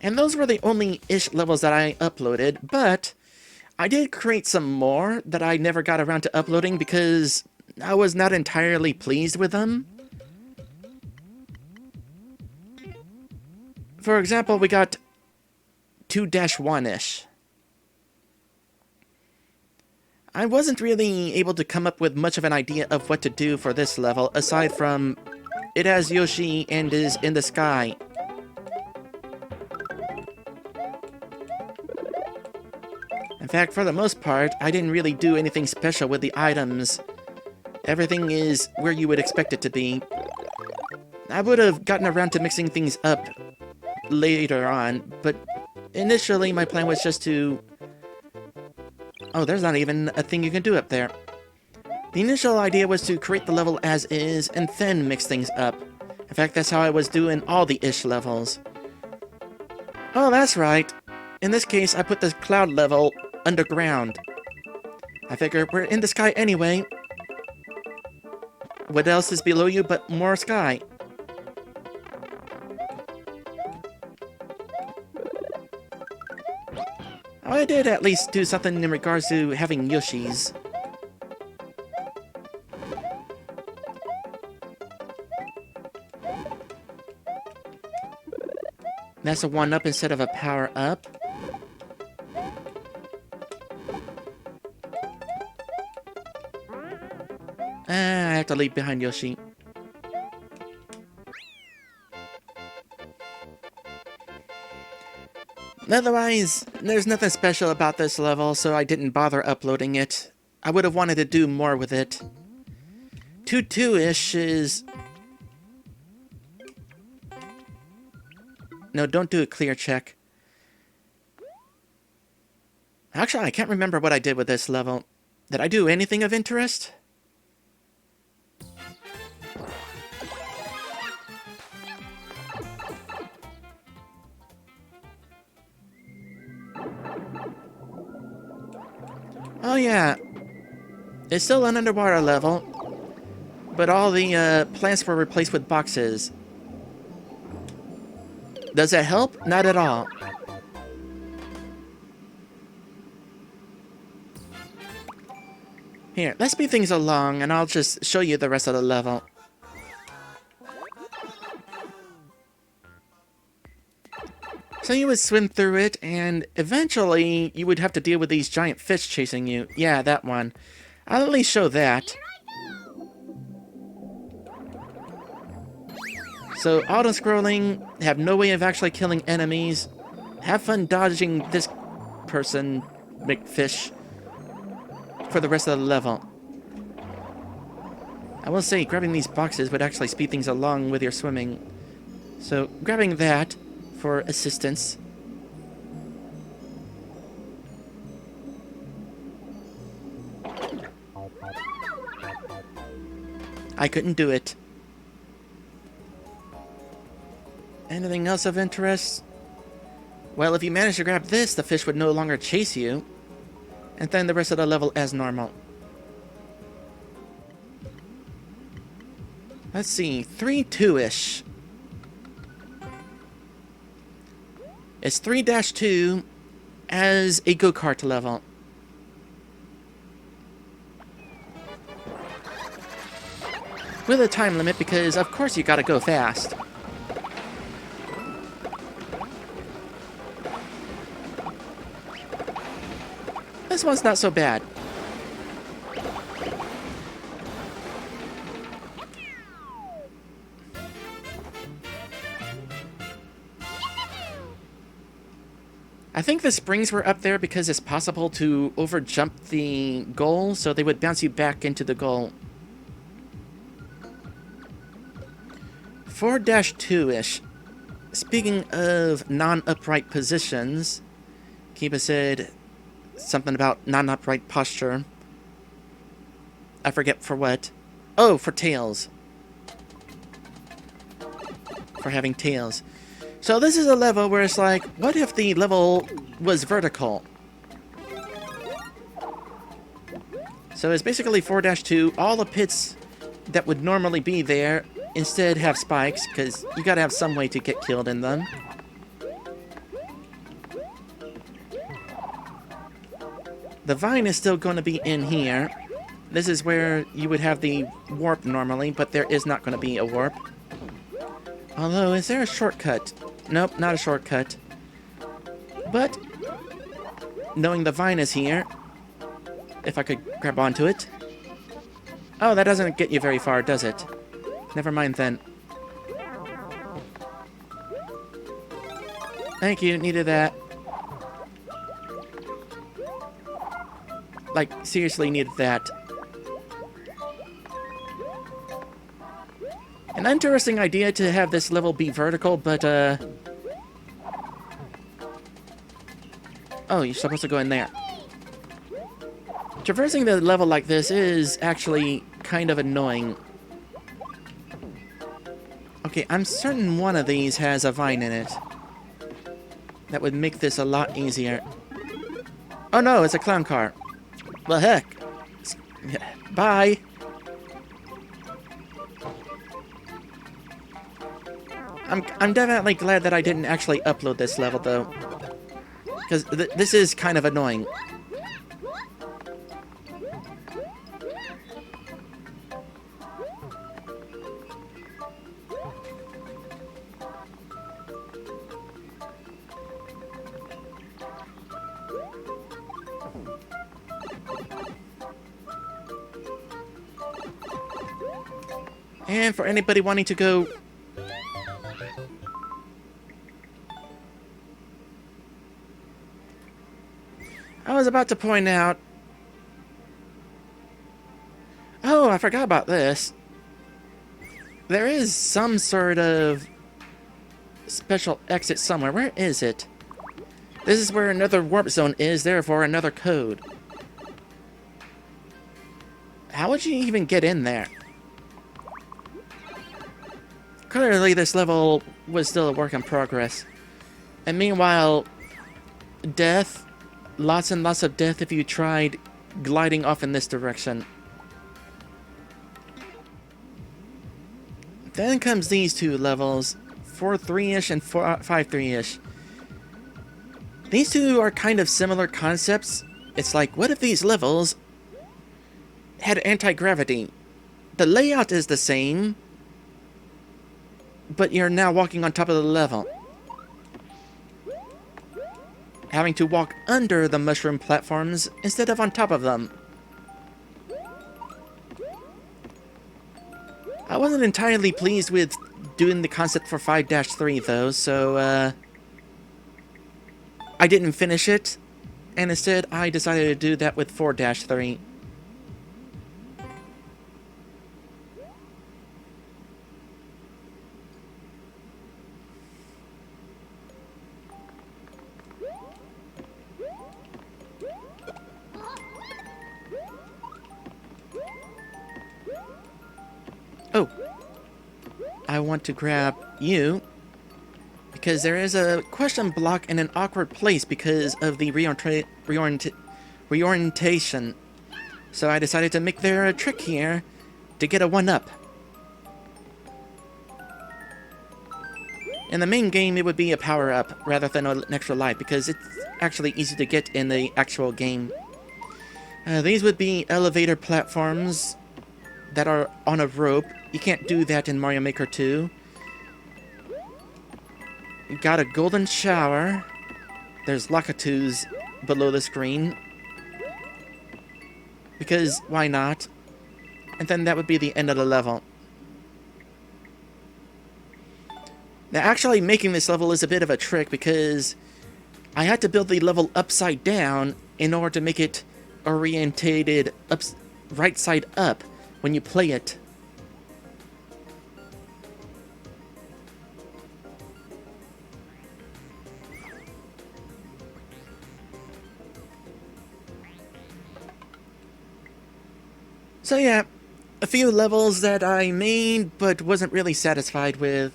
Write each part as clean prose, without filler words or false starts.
And those were the only-ish levels that I uploaded, but I did create some more that I never got around to uploading because I was not entirely pleased with them. For example, we got 2-1-ish. I wasn't really able to come up with much of an idea of what to do for this level, aside from it has Yoshi and is in the sky. In fact, for the most part, I didn't really do anything special with the items. Everything is where you would expect it to be. I would have gotten around to mixing things up later on, but initially my plan was just to... Oh, there's not even a thing you can do up there. The initial idea was to create the level as is and then mix things up. In fact, that's how I was doing all the ish levels. Oh, that's right. In this case, I put the cloud level underground. I figure we're in the sky anyway. What else is below you but more sky? I did at least do something in regards to having Yoshis. That's a 1-up instead of a power-up. I have to leave behind Yoshi. Otherwise, there's nothing special about this level, so I didn't bother uploading it. I would have wanted to do more with it. 2-2-ish is... No, don't do a clear check. Actually, I can't remember what I did with this level. Did I do anything of interest? Oh yeah, it's still an underwater level, but all the plants were replaced with boxes. Does that help? Not at all. Here, let's speed things along and I'll just show you the rest of the level. So you would swim through it, and eventually you would have to deal with these giant fish chasing you. Yeah, that one. I'll at least show that. So auto-scrolling, have no way of actually killing enemies. Have fun dodging this person, McFish, for the rest of the level. I will say, grabbing these boxes would actually speed things along with your swimming. So, grabbing that for assistance. I couldn't do it. Anything else of interest? Well, if you manage to grab this, the fish would no longer chase you. And then the rest of the level as normal. Let's see, 3-2-ish. It's 3-2 as a go-kart level. With a time limit, because of course you gotta go fast. This one's not so bad. I think the springs were up there because it's possible to over-jump the goal, so they would bounce you back into the goal. 4-2-ish. Speaking of non-upright positions, Kiba said something about non-upright posture. I forget for what. Oh, for tails. For having tails. So this is a level where it's like, what if the level was vertical? So it's basically 4-2. All the pits that would normally be there instead have spikes, because you gotta have some way to get killed in them. The vine is still going to be in here. This is where you would have the warp normally, but there is not going to be a warp. Although, is there a shortcut? Nope, not a shortcut. But, knowing the vine is here, if I could grab onto it. Oh, that doesn't get you very far, does it? Never mind then. Thank you, needed that. Like, seriously needed that. An interesting idea to have this level be vertical, but, oh, you're supposed to go in there. Traversing the level like this is actually kind of annoying. Okay, I'm certain one of these has a vine in it. That would make this a lot easier. Oh no, it's a clown car. Well, heck. Bye. I'm definitely glad that I didn't actually upload this level, though. Because this is kind of annoying. And for anybody wanting to go... I was about to point out... Oh, I forgot about this. There is some sort of special exit somewhere. Where is it? This is where another warp zone is, therefore another code. How would you even get in there? Clearly this level was still a work in progress. And meanwhile, death... Lots and lots of death if you tried gliding off in this direction. Then comes these two levels, 4-3-ish and 5-3-ish. These two are kind of similar concepts. It's like, what if these levels had anti-gravity? The layout is the same, but you're now walking on top of the level. Having to walk under the mushroom platforms instead of on top of them. I wasn't entirely pleased with doing the concept for 5-3 though, so I didn't finish it, and instead I decided to do that with 4-3. Oh, I want to grab you, because there is a question block in an awkward place because of the reorientation. So I decided to make there a trick here to get a 1-up. In the main game, it would be a power-up rather than an extra life, because it's actually easy to get in the actual game. These would be elevator platforms that are on a rope. You can't do that in Mario Maker 2. You got a golden shower. There's Lakitus below the screen. Because, why not? And then that would be the end of the level. Now, actually making this level is a bit of a trick because I had to build the level upside down in order to make it orientated right side up when you play it. So yeah, a few levels that I made but wasn't really satisfied with.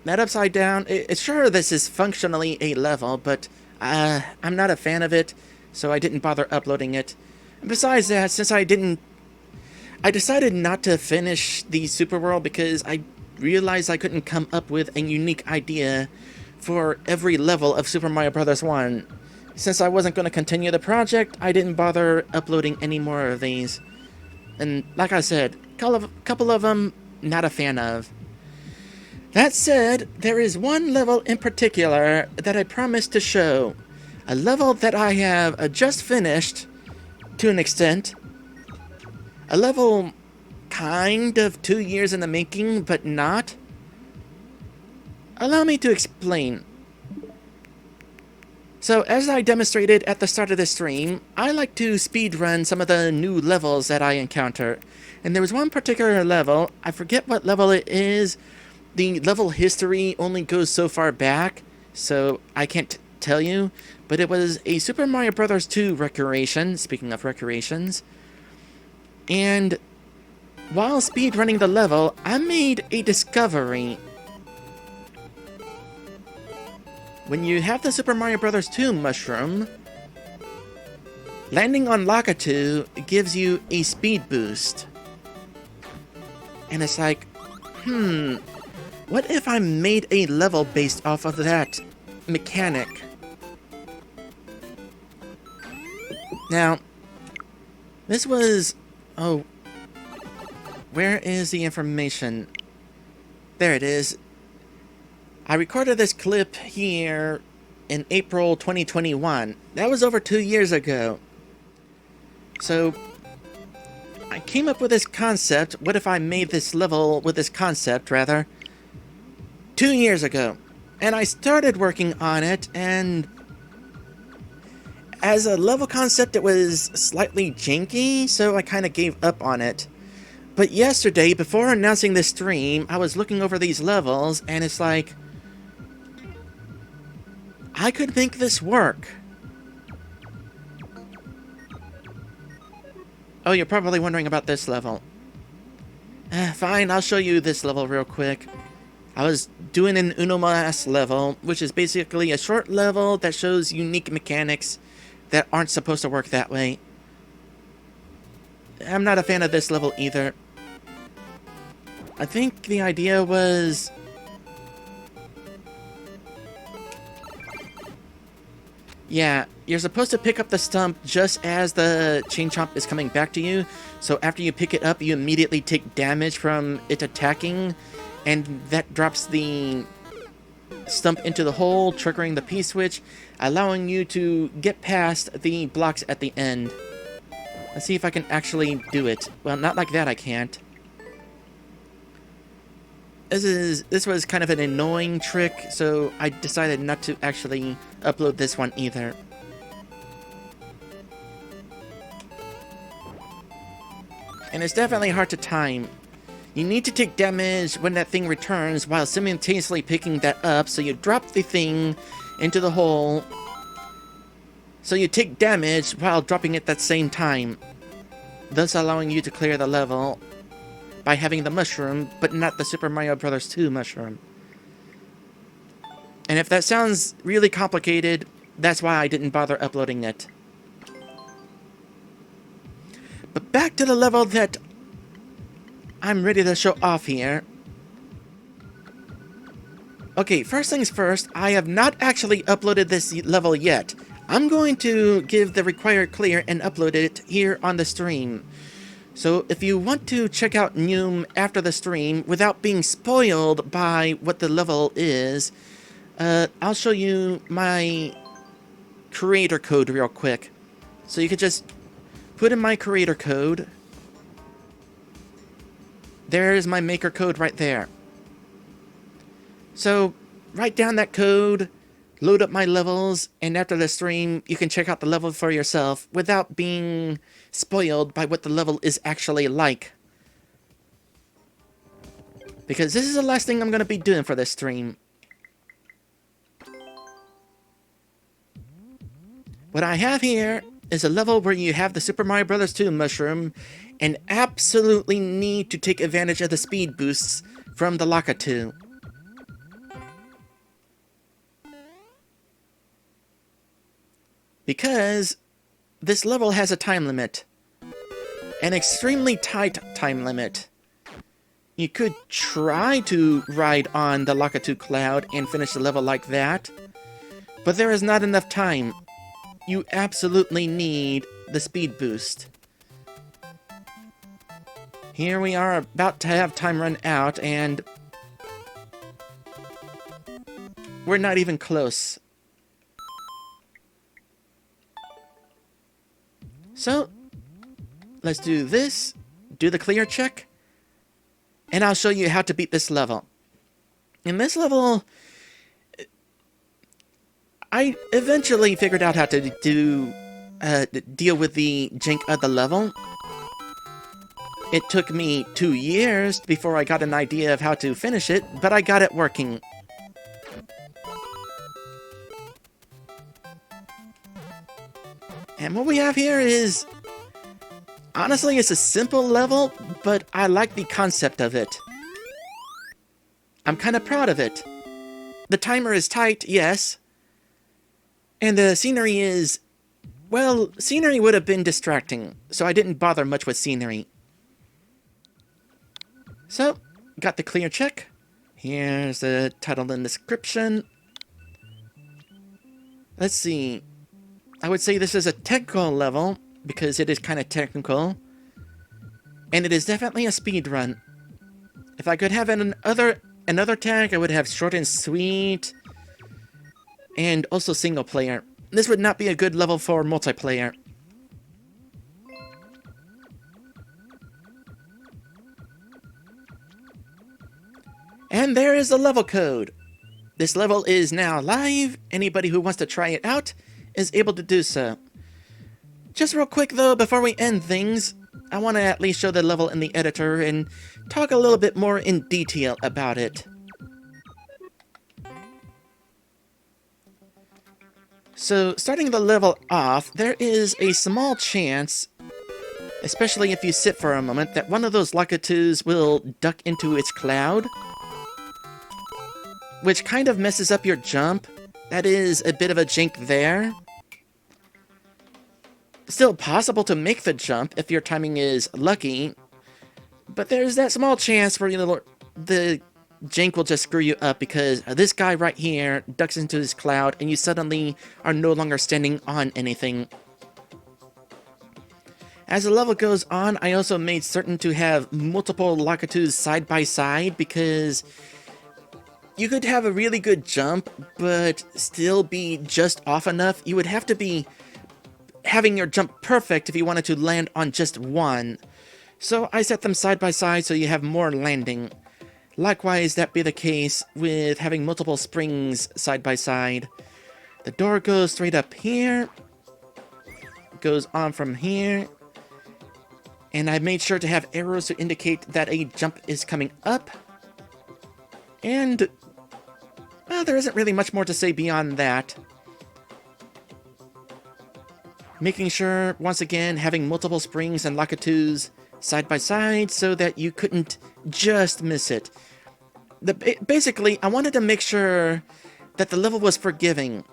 That upside down, it's sure this is functionally a level, but I'm not a fan of it, so I didn't bother uploading it. And besides that, since I decided not to finish the Super World because I realized I couldn't come up with a unique idea for every level of Super Mario Bros. 1. since I wasn't going to continue the project, I didn't bother uploading any more of these. And like I said, couple of them, not a fan of. That said, there is one level in particular that I promised to show. A level that I have just finished, to an extent. A level kind of 2 years in the making, but not. Allow me to explain. So, as I demonstrated at the start of the stream, I like to speedrun some of the new levels that I encounter. And there was one particular level, I forget what level it is. The level history only goes so far back, so I can't tell you. But it was a Super Mario Bros. 2 recreation, speaking of recreations. And while speedrunning the level, I made a discovery. When you have the Super Mario Bros. 2 mushroom, landing on Lakitu gives you a speed boost. And it's like, what if I made a level based off of that mechanic? Now, this was... Oh, where is the information? There it is. I recorded this clip here in April 2021. That was over 2 years ago. So, I came up with this concept. What if I made this level with this concept, rather, 2 years ago? And I started working on it, and as a level concept, it was slightly janky, so I kind of gave up on it. But yesterday, before announcing this stream, I was looking over these levels, and it's like, I could make this work. Oh, you're probably wondering about this level. Fine, I'll show you this level real quick. I was doing an Uno Mas level, which is basically a short level that shows unique mechanics that aren't supposed to work that way. I'm not a fan of this level either. I think the idea was... Yeah, you're supposed to pick up the stump just as the Chain Chomp is coming back to you. So after you pick it up, you immediately take damage from it attacking. And that drops the stump into the hole, triggering the P-switch, allowing you to get past the blocks at the end. Let's see if I can actually do it. Well, not like that I can't. This was kind of an annoying trick, so I decided not to actually upload this one either. And it's definitely hard to time. You need to take damage when that thing returns while simultaneously picking that up, so you drop the thing into the hole. So you take damage while dropping it at the same time, thus allowing you to clear the level by having the mushroom, but not the Super Mario Bros. 2 mushroom. And if that sounds really complicated, that's why I didn't bother uploading it. But back to the level that I'm ready to show off here. Okay, first things first, I have not actually uploaded this level yet. I'm going to give the required clear and upload it here on the stream. So if you want to check out Nyoom after the stream without being spoiled by what the level is, I'll show you my creator code real quick. So you can just put in my creator code. There's my maker code right there. So write down that code, load up my levels, and after the stream, you can check out the level for yourself without being spoiled by what the level is actually like. Because this is the last thing I'm going to be doing for this stream. What I have here is a level where you have the Super Mario Bros. 2 mushroom and absolutely need to take advantage of the speed boosts from the Lakitu. Because this level has a time limit. An extremely tight time limit. You could try to ride on the Lakitu cloud and finish the level like that, but there is not enough time. you absolutely need the speed boost. Here we are about to have time run out, and we're not even close. So, let's do this, do the clear check, and I'll show you how to beat this level. In this level, I eventually figured out how to deal with the jank of the level. It took me 2 years before I got an idea of how to finish it, but I got it working. And what we have here is, honestly, it's a simple level, but I like the concept of it. I'm kind of proud of it. The timer is tight, yes. And the scenery is, well, scenery would have been distracting, so I didn't bother much with scenery. So, got the clear check. Here's the title and description. Let's see. I would say this is a technical level, because it is kind of technical. And it is definitely a speed run. If I could have another tag, I would have short and sweet. And also single player. This would not be a good level for multiplayer. And there is the level code. This level is now live. Anybody who wants to try it out is able to do so. Just real quick though, before we end things, I want to at least show the level in the editor and talk a little bit more in detail about it. So, starting the level off, there is a small chance, especially if you sit for a moment, that one of those Lakitus will duck into its cloud, which kind of messes up your jump. That is a bit of a jank there. Still possible to make the jump if your timing is lucky, but there's that small chance where the jank will just screw you up because this guy right here ducks into his cloud and you suddenly are no longer standing on anything. As the level goes on, I also made certain to have multiple Lakitus side by side because you could have a really good jump, but still be just off enough. You would have to be having your jump perfect if you wanted to land on just one. So I set them side by side so you have more landing. Likewise, that be the case with having multiple springs side by side. The door goes straight up here, goes on from here, and I made sure to have arrows to indicate that a jump is coming up. And well, there isn't really much more to say beyond that. Making sure, once again, having multiple springs and Lakitus side by side so that you couldn't just miss it. Basically, I wanted to make sure that the level was forgiving.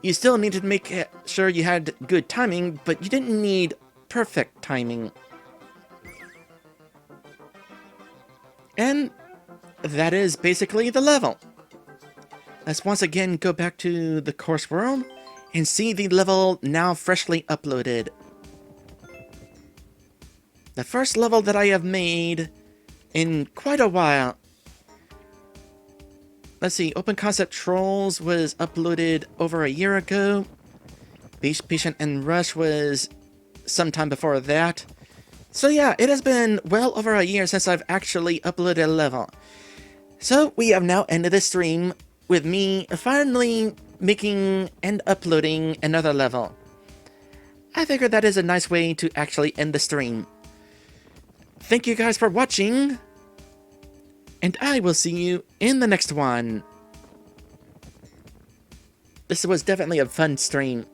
You still needed to make sure you had good timing, but you didn't need perfect timing. And that is basically the level. Let's once again go back to the course world and see the level now freshly uploaded. The first level that I have made in quite a while. Let's see, Open Concept Trolls was uploaded over a year ago. Beast Patient and Rush was sometime before that. So yeah, it has been well over a year since I've actually uploaded a level. So we have now ended the stream with me finally making and uploading another level. I figured that is a nice way to actually end the stream. Thank you guys for watching, and I will see you in the next one. This was definitely a fun stream.